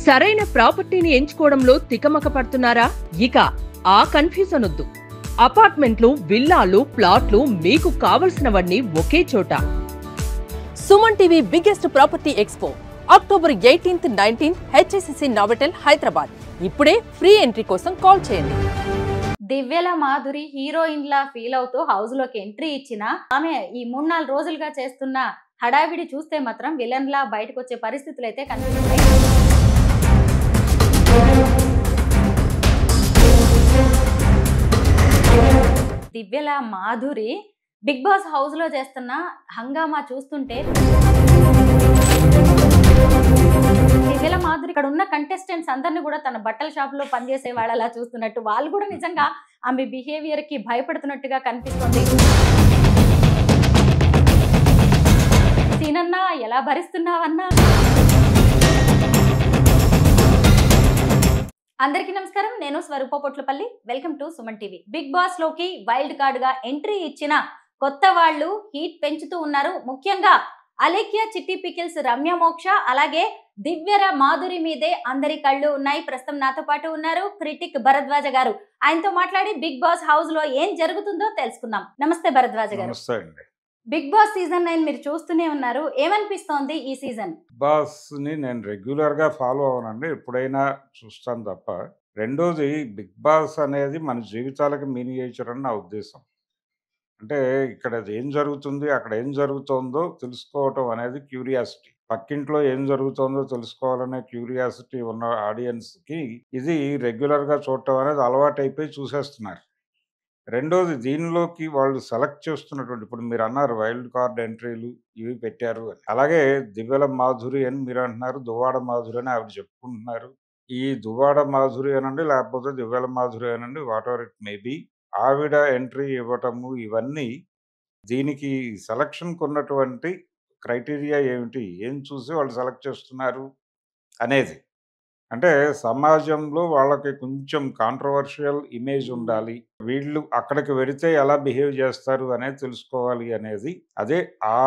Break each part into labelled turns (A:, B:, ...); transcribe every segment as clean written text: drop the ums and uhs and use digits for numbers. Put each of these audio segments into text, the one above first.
A: సరైన ప్రాపర్టీని ఎంచుకోవడంలో తికమక పడుతున్నారా? ఇక ఆ కన్ఫ్యూజన్ వద్దు. అపార్ట్మెంట్లు, విల్లాలు, ప్లాట్లు మీకు కావలసినవన్నీ ఒకే చోట. Suman TV biggest property expo October 18th, 19th HSCC Novotel, Hyderabad. ఇప్పుడే ఫ్రీ ఎంట్రీ కోసం కాల్ చేయండి.
B: దివ్యల మాధురి హీరోయిన్ లా ఫీల్ అవుతూ హౌస్ లోకి ఎంట్రీ ఇచ్చిన ఆమె ఈ 3-4 రోజులుగా చేస్తున్న హడావిడి చూస్తే మాత్రం విలన్ లా బయటకు వచ్చే పరిస్థితులు అయితే కనిపిస్తున్నాయి. దివ్యల మాధురి బిగ్ బాస్ హౌస్ లో చేస్తున్న హంగామా చూస్తుంటే దివ్యల మాధురి ఇక్కడ ఉన్న కంటెస్టెంట్స్ అందరినీ కూడా తన బట్టల షాప్ లో పనిచేసే వాళ్ళలా చూస్తున్నట్టు, వాళ్ళు కూడా నిజంగా ఆమె బిహేవియర్ కి భయపడుతున్నట్టుగా కనిపిస్తుంది. సీనన్నా ఎలా భరిస్తున్నావన్నా? అందరికీ నమస్కారం, నేను Swaroopa Potlapalli. Welcome to Suman TV. Big boss లోకి వైల్డ్ కార్డ్ గా ఎంట్రీ ఇచ్చిన కొత్త వాళ్ళు హీట్ పెంచుతూ ఉన్నారు. ముఖ్యంగా అలేఖ్య, చిట్టి పికిల్స్, రమ్య మోక్ష, అలాగే దివ్యర మాధురి మీదే అందరి కళ్ళు ఉన్నాయి. ప్రస్తుతం నాతో పాటు ఉన్నారు క్రిటిక్ భరద్వాజ గారు. ఆయనతో మాట్లాడి బిగ్ బాస్ హౌస్ లో ఏం జరుగుతుందో తెలుసుకుందాం. నమస్తే భరద్వాజ గారు. బిగ్ బాస్ సీజన్ 9 మీరు చూస్తూనే ఉన్నారు. ఏమనిపిస్తోంది ఈ సీజన్?
C: బాస్ ని నేను రెగ్యులర్ గా ఫాలో అవనండి, ఎప్పుడైనా చూస్తాను తప్ప. రెండోది, బిగ్ బాస్ అనేది మన జీవితాలకు మినియేచర్ అని నా ఉద్దేశం. అంటే ఇక్కడ ఏం జరుగుతుంది, అక్కడ ఏం జరుగుతుందో తెలుసుకోవటం అనేది క్యూరియాసిటీ. పక్కింట్లో ఏం జరుగుతుందో తెలుసుకోవాలనే క్యూరియాసిటీ ఉన్న ఆడియన్స్కి ఇది రెగ్యులర్గా చూడటం అనేది అలవాటు అయిపోయి చూసేస్తున్నారు. రెండోది, దీనిలోకి వాళ్ళు సెలెక్ట్ చేస్తున్నటువంటి, ఇప్పుడు మీరు అన్నారు వైల్డ్ కార్డ్ ఎంట్రీలు ఇవి పెట్టారు అని. అలాగే దివ్యల మాధురి అని మీరు అంటున్నారు, దువ్వాడ మాధురి అని ఆవిడ చెప్పుకుంటున్నారు. ఈ దువ్వాడ మాధురి అనండి, లేకపోతే దివ్యల మాధురి అనండి, what ever it may be, ఆవిడ ఎంట్రీ ఇవ్వటము ఇవన్నీ దీనికి సెలక్షన్కి ఉన్నటువంటి క్రైటీరియా ఏమిటి, ఏం చూసి వాళ్ళు సెలెక్ట్ చేస్తున్నారు అనేది. అంటే సమాజంలో వాళ్ళకి కొంచెం కాంట్రవర్షియల్ ఇమేజ్ ఉండాలి, వీళ్ళు అక్కడికి వెళితే ఎలా బిహేవ్ చేస్తారు అనేది తెలుసుకోవాలి అనేది. అదే ఆ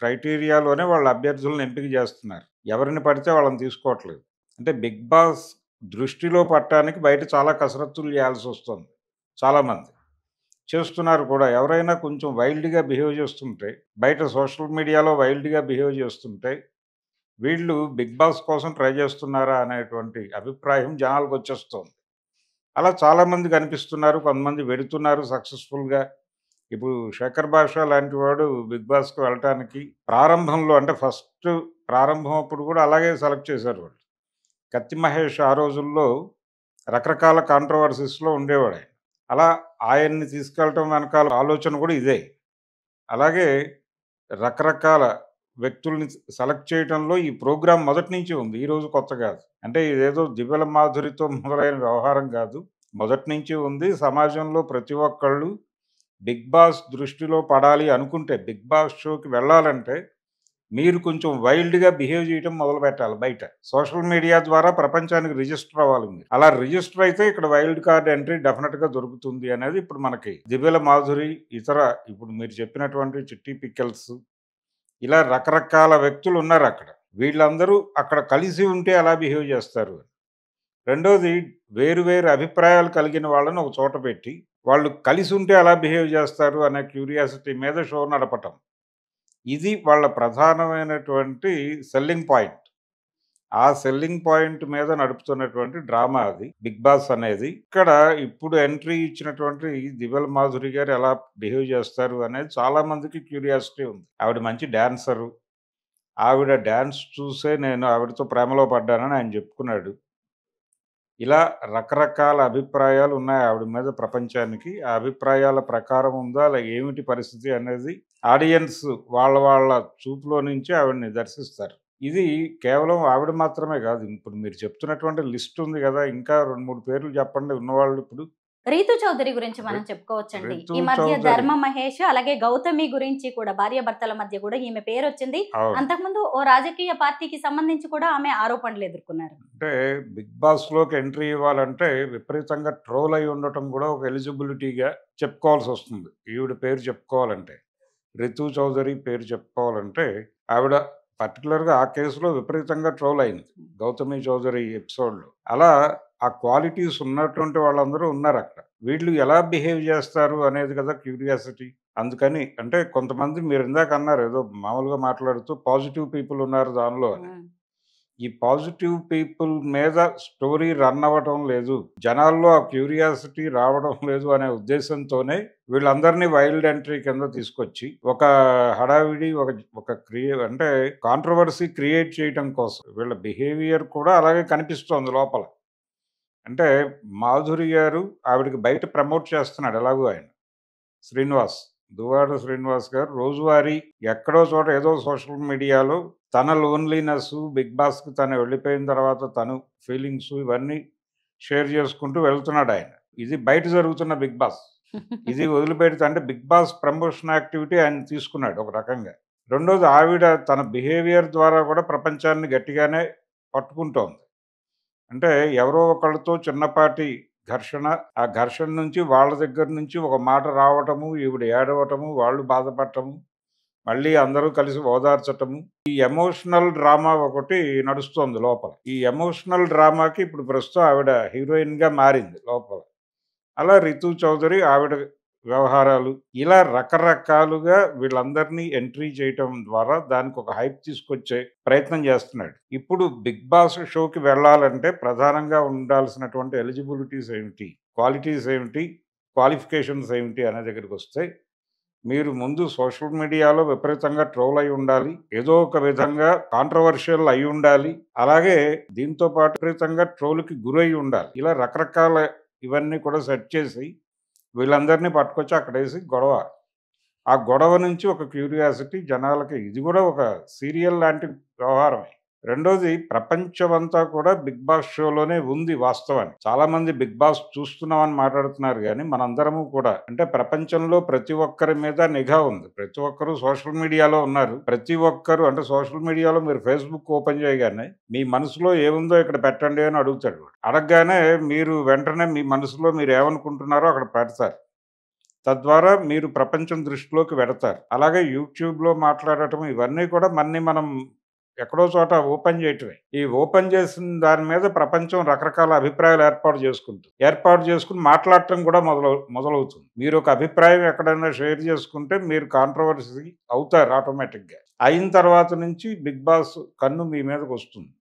C: క్రైటీరియాలోనే వాళ్ళ అభ్యర్థులను ఎంపిక చేస్తున్నారు, ఎవరిని పడితే వాళ్ళని తీసుకోవట్లేదు. అంటే బిగ్ బాస్ దృష్టిలో పట్టడానికి బయట చాలా కసరత్తులు చేయాల్సి వస్తుంది, చాలామంది చేస్తున్నారు కూడా. ఎవరైనా కొంచెం వైల్డ్గా బిహేవ్ చేస్తుంటే, బయట సోషల్ మీడియాలో వైల్డ్గా బిహేవ్ చేస్తుంటే వీళ్ళు బిగ్ బాస్ కోసం ట్రై చేస్తున్నారా అనేటువంటి అభిప్రాయం జనాలకు వచ్చేస్తుంది. అలా చాలామంది కనిపిస్తున్నారు, కొంతమంది వెడుతున్నారు సక్సెస్ఫుల్గా. ఇప్పుడు శేఖర్ భాష లాంటి వాడు బిగ్ బాస్కి వెళ్ళటానికి ప్రారంభంలో, అంటే ఫస్ట్ ప్రారంభం అప్పుడు కూడా అలాగే సెలెక్ట్ చేశారు వాళ్ళు. కత్తి మహేష్ ఆ రోజుల్లో రకరకాల కాంట్రవర్సీస్లో ఉండేవాడు ఆయన. అలా ఆయన్ని తీసుకెళ్ళటం వెనకాల ఆలోచన కూడా ఇదే. అలాగే రకరకాల వ్యక్తుల్ని సెలెక్ట్ చేయడంలో ఈ ప్రోగ్రాం మొదటి నుంచి ఉంది, ఈరోజు కొత్త కాదు. అంటే ఇదేదో దివ్యల మాధురితో మొదలైన వ్యవహారం కాదు, మొదటి నుంచి ఉంది. సమాజంలో ప్రతి ఒక్కళ్ళు బిగ్ బాస్ దృష్టిలో పడాలి అనుకుంటే, బిగ్ బాస్ షోకి వెళ్ళాలంటే మీరు కొంచెం వైల్డ్గా బిహేవ్ చేయడం మొదలు పెట్టాలి. బయట సోషల్ మీడియా ద్వారా ప్రపంచానికి రిజిస్టర్ అవ్వాలి మీరు. అలా రిజిస్టర్ అయితే ఇక్కడ వైల్డ్ కార్డ్ ఎంట్రీ డెఫినెట్గా దొరుకుతుంది అనేది ఇప్పుడు మనకి దివ్యల మాధురి, ఇతర ఇప్పుడు మీరు చెప్పినటువంటి చిట్టి పిక్కల్స్, ఇలా రకరకాల వ్యక్తులు ఉన్నారు అక్కడ. వీళ్ళందరూ అక్కడ కలిసి ఉంటే ఎలా బిహేవ్ చేస్తారు. రెండోది, వేరు వేరు అభిప్రాయాలు కలిగిన వాళ్ళని ఒక చోట పెట్టి వాళ్ళు కలిసి ఉంటే ఎలా బిహేవ్ చేస్తారు అనే క్యూరియాసిటీ మీద షో నడపటం, ఇది వాళ్ళ ప్రధానమైనటువంటి సెల్లింగ్ పాయింట్. ఆ సెల్లింగ్ పాయింట్ మీద నడుపుతున్నటువంటి డ్రామా అది బిగ్ బాస్ అనేది. ఇక్కడ ఇప్పుడు ఎంట్రీ ఇచ్చినటువంటి దివ్యల మాధురి గారు ఎలా బిహేవ్ చేస్తారు అనేది చాలా మందికి క్యూరియాసిటీ ఉంది. ఆవిడ మంచి డాన్సరు, ఆవిడ డ్యాన్స్ చూసే నేను ఆవిడతో ప్రేమలో పడ్డానని ఆయన చెప్పుకున్నాడు. ఇలా రకరకాల అభిప్రాయాలు ఉన్నాయి ఆవిడ మీద ప్రపంచానికి. ఆ అభిప్రాయాల ప్రకారం ఉందా, అలా ఏమిటి పరిస్థితి అనేది ఆడియన్స్ వాళ్ళ వాళ్ళ చూపులో నుంచి ఆవిడని దర్శిస్తారు. ఇది కేవలం ఆవిడ మాత్రమే కాదు, ఇప్పుడు మీరు చెప్తున్నటువంటి లిస్ట్ ఉంది కదా, ఇంకా 2-3 పేర్లు చెప్పండి ఉన్నవాళ్ళు. ఇప్పుడు
B: రీతు చౌదరి గురించి మనం చెప్పుకోవచ్చండి. ఈ మధ్య ధర్మ మహేష్, అలాగే గౌతమి గురించి కూడా, భార్య భర్తల మధ్య కూడా ఈమె పేరు వచ్చింది. అంతకుముందు ఓ రాజకీయ పార్టీకి సంబంధించి కూడా ఆమె ఆరోపణలు ఎదుర్కొన్నారు.
C: అంటే బిగ్ బాస్ లోకి ఎంట్రీ ఇవ్వాలంటే విపరీతంగా ట్రోల్ అయి ఉండటం కూడా ఒక ఎలిజిబిలిటీగా చెప్పుకోవాల్సి వస్తుంది. ఈవిడ పేరు చెప్పుకోవాలంటే, రితు చౌదరి పేరు చెప్పుకోవాలంటే, ఆవిడ పర్టికులర్‌గా ఆ కేసులో విపరీతంగా ట్రోల్ అయింది. 'గౌతమి చౌదరి' ఎపిసోడ్‌లో. అలా ఆ క్వాలిటీస్ ఉన్నటువంటి వాళ్ళందరూ ఉన్నారక్కడ. వీళ్ళు ఎలా బిహేవ్ చేస్తారు అనేది కదా క్యూరియాసిటీ. అందుకని అంటే కొంతమంది మీరిందాక అన్నారు ఏదో మామూలుగా మాట్లాడుతూ పాజిటివ్ పీపుల్ ఉన్నారు దానిలో అని. ఈ పాజిటివ్ పీపుల్ మీద స్టోరీ రన్ అవ్వటం లేదు. జనాల్లో ఆ క్యూరియాసిటీ రావడం లేదు అనే ఉద్దేశంతోనే వీళ్ళందరినీ వైల్డ్ ఎంట్రీ కింద తీసుకొచ్చి ఒక హడావిడి ఒక ఒక అంటే కాంట్రోవర్సీ క్రియేట్ చేయటం కోసం. వీళ్ళ బిహేవియర్ కూడా అలాగే కనిపిస్తోంది లోపల. అంటే మాధురి గారు ఆవిడకి బయట ప్రమోట్ చేస్తున్నాడు ఎలాగో ఆయన. శ్రీనివాస్. దువ్వాడ శ్రీనివాస్ గారు రోజువారీ ఎక్కడో చోట ఏదో సోషల్ మీడియాలో తన లోన్లీనెస్, 'బిగ్ బాస్'కి తను వెళ్ళిపోయిన తర్వాత తను ఫీలింగ్స్ ఇవన్నీ షేర్ చేసుకుంటూ వెళ్తున్నాడాయన. ఇది బయట జరుగుతున్న 'బిగ్ బాస్'. ఇది వదిలిపెడితే అంటే 'బిగ్ బాస్' ప్రమోషన్ యాక్టివిటీ ఆయన తీసుకున్నాడు ఒక రకంగా. రెండోది ఆవిడ తన బిహేవియర్ ద్వారా కూడా ప్రపంచాన్ని గట్టిగానే పట్టుకుంటోంది. అంటే ఎవరో ఒకళ్ళతో చిన్నపాటి ఘర్షణ, ఆ ఘర్షణ నుంచి వాళ్ళ దగ్గర నుంచి ఒక మాట రావటము, ఈవిడ ఏడవటము, వాళ్ళు బాధపడటము, మళ్ళీ అందరూ కలిసి ఓదార్చటము. ఈ ఎమోషనల్ డ్రామా ఒకటి నడుస్తోంది లోపల. ఈ ఎమోషనల్ డ్రామాకి ఇప్పుడు ప్రస్తుతం ఆవిడ హీరోయిన్‌గా మారింది లోపల. అలా 'రితు చౌదరి' ఆవిడ వ్యవహారాలు ఇలా రకరకాలుగా వీళ్ళందరినీ ఎంట్రీ చేయటం ద్వారా దానికి ఒక హైప్ తీసుకొచ్చే ప్రయత్నం చేస్తున్నాడు. ఇప్పుడు 'బిగ్ బాస్' షోకి వెళ్ళాలంటే ప్రధానంగా ఉండాల్సినటువంటి ఎలిజిబిలిటీస్ ఏమిటి? క్వాలిటీస్ ఏమిటి? క్వాలిఫికేషన్స్ ఏమిటి అనే దగ్గరికొస్తే మీరు ముందు సోషల్ మీడియాలో విపరీతంగా ట్రోల్ అయి ఉండాలి. ఏదో ఒక విధంగా కాంట్రోవర్షియల్ అయి ఉండాలి. అలాగే దీంతో పాటు విపరీతంగా ట్రోల్‌కి గురై ఉండాలి. ఇలా రకరకాల ఇవన్నీ కూడా సెట్ చేసి వీళ్ళందరినీ పట్టుకొచ్చి అక్కడేసి గొడవ. ఆ గొడవ నుంచి ఒక క్యూరియాసిటీ జనాలకి ఇది గూడా ఒక సీరియల్ లాంటి వ్యవహారమే. రెండోది ప్రపంచమంతా కూడా 'బిగ్ బాస్' షోలోనే ఉంది వాస్తవానికి. చాలామంది 'బిగ్ బాస్' చూస్తున్నామని మాట్లాడుతున్నారు గానీ, మనందరము కూడా అంటే ప్రపంచంలో ప్రతి ఒక్కరి మీద నిఘా ఉంది. ప్రతి ఒక్కరు సోషల్ మీడియాలో ఉన్నారు. ప్రతి ఒక్కరు అంటే సోషల్ మీడియాలో మీరు ఫేస్‌బుక్ ఓపెన్ చేయగానే, మీ మనసులో ఏముందో ఇక్కడ పెట్టండి అని అడుగుతాడు వాడు. అడగగానే మీరు వెంటనే మీ మనసులో మీరేమనుకుంటున్నారో అక్కడ పెడతారు. తద్వారా మీరు ప్రపంచం దృష్టిలోకి వెడతారు. అలాగే యూట్యూబ్‌లో మాట్లాడటం ఇవన్నీ కూడా మనం ఎక్కడో చోట ఓపెన్ చేయటమే. ఈ ఓపెన్ చేసిన దాని మీద ప్రపంచం రకరకాల అభిప్రాయాలు ఏర్పాటు చేసుకొని మాట్లాడటం కూడా మొదలవుతుంది. మీరొక అభిప్రాయం ఎక్కడైనా షేర్ చేసుకుంటే మీరు కాంట్రోవర్సీ అవుతారు ఆటోమేటిక్‌గా. అయిన తర్వాత నుంచి 'బిగ్ బాస్' కన్ను మీ మీదకొస్తుంది.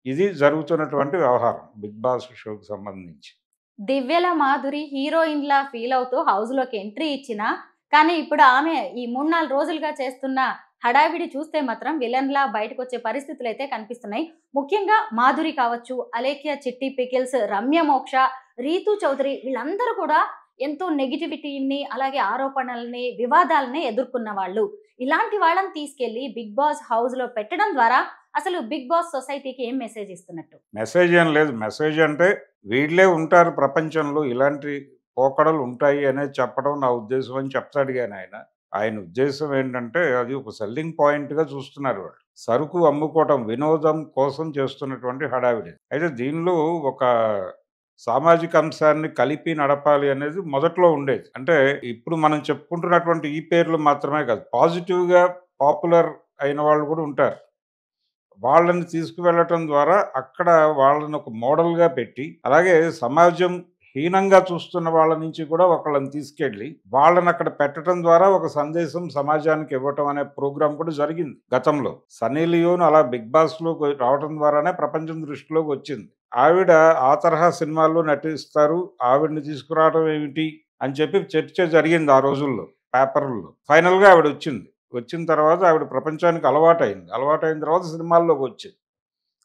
C: ఇది జరుగుతున్నటువంటి వ్యవహారం 'బిగ్ బాస్' షోకి సంబంధించి.
B: దివ్యల మాధురి హీరోయిన్‌లా ఫీల్ అవుతూ హౌస్‌లోకి ఎంట్రీ ఇచ్చినా, కానీ ఇప్పుడు ఆమె ఈ 3, 4 రోజులుగా చేస్తున్న హడావిడి చూస్తే మాత్రం విలన్‌లా బయటకొచ్చే పరిస్థితులైతే కనిపిస్తున్నాయి. ముఖ్యంగా మాధురి కావచ్చు, అలేఖ్య చిట్టి పికిల్స్, రమ్య మోక్ష, రీతు చౌదరి వీళ్ళందరూ కూడా ఎంతో నెగటివిటీని, అలాగే ఆరోపణల్ని, వివాదాలని ఎదుర్కొన్న వాళ్ళు. ఇలాంటి వాళ్ళని తీసుకెళ్ళి 'బిగ్ బాస్' హౌస్‌లో పెట్టడం ద్వారా అసలు 'బిగ్ బాస్' సొసైటీకి ఏం మెసేజ్ ఇస్తున్నట్టు?
C: మెసేజ్ ఏం లేదు. మెసేజ్ అంటే వీళ్ళే ఉంటారు ప్రపంచంలో. ఇలాంటి పోకడలు ఉంటాయి అనేది చెప్పడం నా ఉద్దేశం అని చెప్తాడు గాని ఆయన. ఆయన ఉద్దేశం ఏంటంటే అది ఒక సెల్లింగ్ పాయింట్‌గా చూస్తున్నారు వాళ్ళు. సరుకు అమ్ముకోవటం, వినోదం కోసం చేస్తున్నటువంటి హడావిడి. అయితే దీనిలో ఒక సామాజిక అంశాన్ని కలిపి నడపాలి అనేది మొదట్లో ఉండేది. అంటే ఇప్పుడు మనం చెప్పుకుంటున్నటువంటి ఈ పేర్లు మాత్రమే కాదు. పాజిటివ్‌గా పాపులర్ అయిన వాళ్ళు కూడా ఉంటారు. వాళ్ళని తీసుకువెళ్ళటం ద్వారా అక్కడ వాళ్ళని ఒక మోడల్‌గా పెట్టి, అలాగే సమాజం హీనంగా చూస్తున్న వాళ్ళ నుంచి కూడా ఒకళ్ళని తీసుకెళ్ళి, వాళ్ళనక్కడ పెట్టటం ద్వారా ఒక సందేశం సమాజానికి ఇవ్వటం అనే ప్రోగ్రామ్ కూడా జరిగింది గతంలో. 'సన్నీ లియోన్' అలా 'బిగ్ బాస్'లోకి రావటం ద్వారానే ప్రపంచం దృష్టిలోకి వచ్చింది. ఆవిడ ఆ తరహా సినిమాల్లో నటిస్తారు. ఆవిడని తీసుకురావడం ఏమిటి అని చెప్పి చర్చ జరిగింది ఆ రోజుల్లో పేపర్‌ల్లో. ఫైనల్‌గా ఆవిడొచ్చింది. వచ్చిన తర్వాత ఆవిడ ప్రపంచానికి అలవాటయింది. అలవాటయిన తర్వాత సినిమాల్లోకొచ్చింది.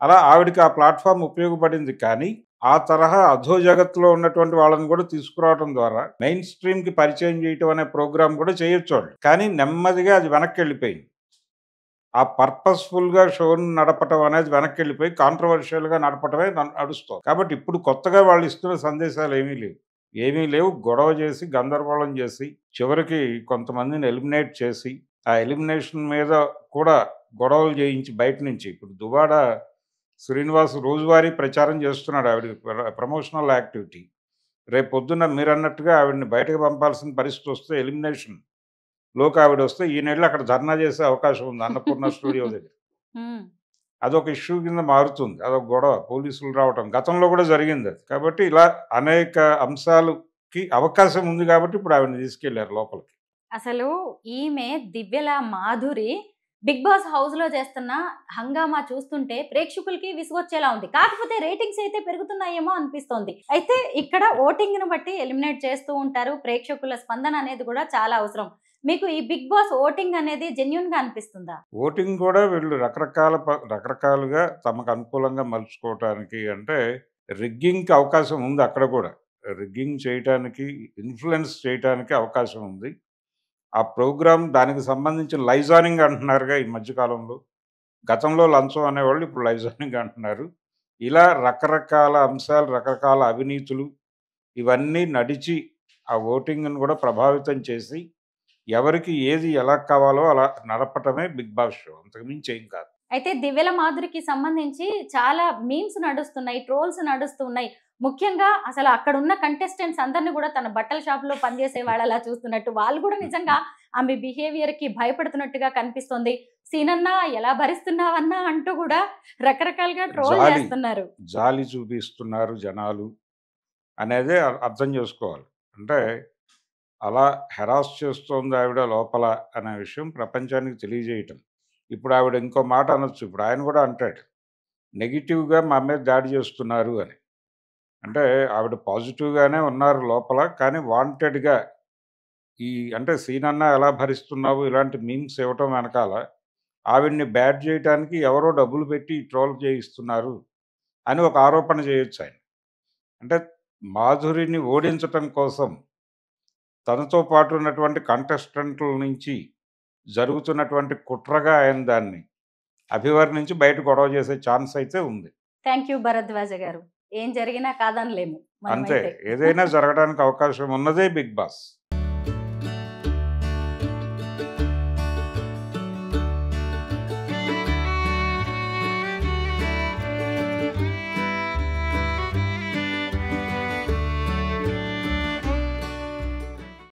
C: అలా ఆవిడకి ఆ ప్లాట్‌ఫార్మ్ ఉపయోగపడింది. కానీ, ఆ తరహా అధో జగత్తులో ఉన్నటువంటి వాళ్ళని కూడా తీసుకురావడం ద్వారా మెయిన్ స్ట్రీమ్‌కి పరిచయం చేయటం అనే ప్రోగ్రామ్ కూడా చేయొచ్చోళ్ళు. కానీ నెమ్మదిగా అది వెనక్కెళ్ళిపోయింది. ఆ పర్పస్‌ఫుల్‌గా షోని నడపటం అనేది వెనక్కెళ్ళిపోయి కాంట్రోవర్షియల్‌గా నడపటమే నడుస్తోంది. కాబట్టి ఇప్పుడు కొత్తగా వాళ్ళు ఇస్తున్న సందేశాలేమీ లేవు. ఏమీ లేవు. గొడవ చేసి, గందరగోళం చేసి, చివరికి కొంతమందిని ఎలిమినేట్ చేసి, ఆ ఎలిమినేషన్ మీద కూడా గొడవలు చేయించి బయట నుంచి ఇప్పుడు దువ్వాడ శ్రీనివాస్ రోజువారీ ప్రచారం చేస్తున్నాడు ఆవిడకి ప్రమోషనల్ యాక్టివిటీ. రేపొద్దున్న మీరన్నట్టుగా ఆవిడని బయటకు పంపాల్సిన పరిస్థితొస్తే ఎలిమినేషన్ లోకి ఆవిడ వస్తే ఈయనెళ్ళి అక్కడ ధర్నా చేసే అవకాశం ఉంది అన్నపూర్ణ స్టూడియో దగ్గర.
B: హ్మ్.
C: అదొక ఇష్యూ కింద మారుతుంది. అదొక గొడవ. పోలీసులు రావటం. గతంలో కూడా జరిగిందది. కాబట్టి ఇలా అనేక అంశాలకి అవకాశం ఉంది కాబట్టి ఇప్పుడు ఆవిడని తీసుకెళ్లారు లోపలికి.
B: అసలు ఈమె దివ్యల మాధురి బిగ్ బాస్ హౌస్ లో చేస్తున్న హంగామా చూస్తుంటే ప్రేక్షకులకి విసుగొచ్చేలా ఉంది. కాకపోతే రేటింగ్స్ అయితే పెరుగుతున్నాయేమో అనిపిస్తోంది. అయితే ఇక్కడ ఓటింగ్ ను బట్టి ఎలిమినేట్ చేస్తూ ఉంటారు. ప్రేక్షకుల స్పందన అనేది కూడా చాలా అవసరం. మీకు ఈ బిగ్ బాస్ ఓటింగ్ అనేది జెన్యూన్ గా అనిపిస్తుందా?
C: ఓటింగ్ కూడా వీళ్ళు రకరకాలుగా తమకు అనుకూలంగా మలుచుకోవటానికి అంటే రిగ్గింగ్‌కి అవకాశం ఉంది అక్కడ కూడా. రిగ్గింగ్ చేయటానికి, ఇన్‌ఫ్లూయెన్స్ చేయటానికి అవకాశం ఉంది. ఆ ప్రోగ్రామ్ దానికి సంబంధించిన లైజానింగ్ అంటున్నారుగా ఈ మధ్య కాలంలో. గతంలో లంచం అనేవాళ్ళు ఇప్పుడు లైజానింగ్ అంటున్నారు. ఇలా రకరకాల అంశాలు, రకరకాల అవినీతులు ఇవన్నీ నడిచి ఆ ఓటింగ్‌ని కూడా ప్రభావితం చేసి ఎవరికి ఏది ఎలా కావాలో అలా నడపటమే బిగ్ బాస్ షో. అంతకు మించి ఏం కాదు.
B: అయితే దివ్యల మాధురికి సంబంధించి చాలా మీమ్స్ నడుస్తున్నాయి, ట్రోల్స్ నడుస్తున్నాయి. ముఖ్యంగా అసలు అక్కడున్న కంటెస్టెంట్స్ అందరిని కూడా తన బట్టల షాప్‌లో పనిచేసే వాళ్ళలా చూస్తున్నట్టు, వాళ్ళు కూడా నిజంగా ఆమె బిహేవియర్‌కి భయపడుతున్నట్టుగా కనిపిస్తోంది. సీనన్నా ఎలా భరిస్తున్నావన్నా అంటూ కూడా రకరకాలుగా ట్రోల్
C: జాలి,
B: చేస్తున్నారు.
C: జాలి చూపిస్తున్నారు జనాలు అనేదే అర్థం చేసుకోవాలి. అంటే అలా హెరాస్ చేస్తోంది ఆవిడ లోపల అనే విషయం ప్రపంచానికి తెలియజేయటం. ఇప్పుడు ఆవిడ ఇంకో మాట అనొచ్చు. ఇప్పుడు ఆయన కూడా అంటాడు. నెగెటివ్‌గా మా మీద దాడి చేస్తున్నారు అని. అంటే ఆవిడ పాజిటివ్‌గానే ఉన్నారు లోపల. కానీ వాంటెడ్‌గా ఈ అంటే సీనన్నా ఎలా భరిస్తున్నావు ఇలాంటి మీమ్స్ ఇవ్వటం వెనకాల ఆవిడని బ్యాడ్ చేయటానికి ఎవరో డబ్బులు పెట్టి ట్రోల్ చేయిస్తున్నారు అని ఒక ఆరోపణ చేయొచ్చాయన. అంటే మాధురిని ఓడించటం కోసం తనతో పాటు ఉన్నటువంటి కంటెస్టెంట్ల నుంచి జరుగుతున్నటువంటి కుట్రగా ఆయన దాన్ని అభివర్ణించి బయట గొడవ చేసే ఛాన్స్ అయితే ఉంది.
B: థాంక్ యూ భరద్వాజ గారు. ఏం జరిగినా కాదనలేము
C: అంతే.
B: మనమైతే.
C: ఏదైనా జరగడానికి అవకాశం ఉన్నదే బిగ్ బాస్.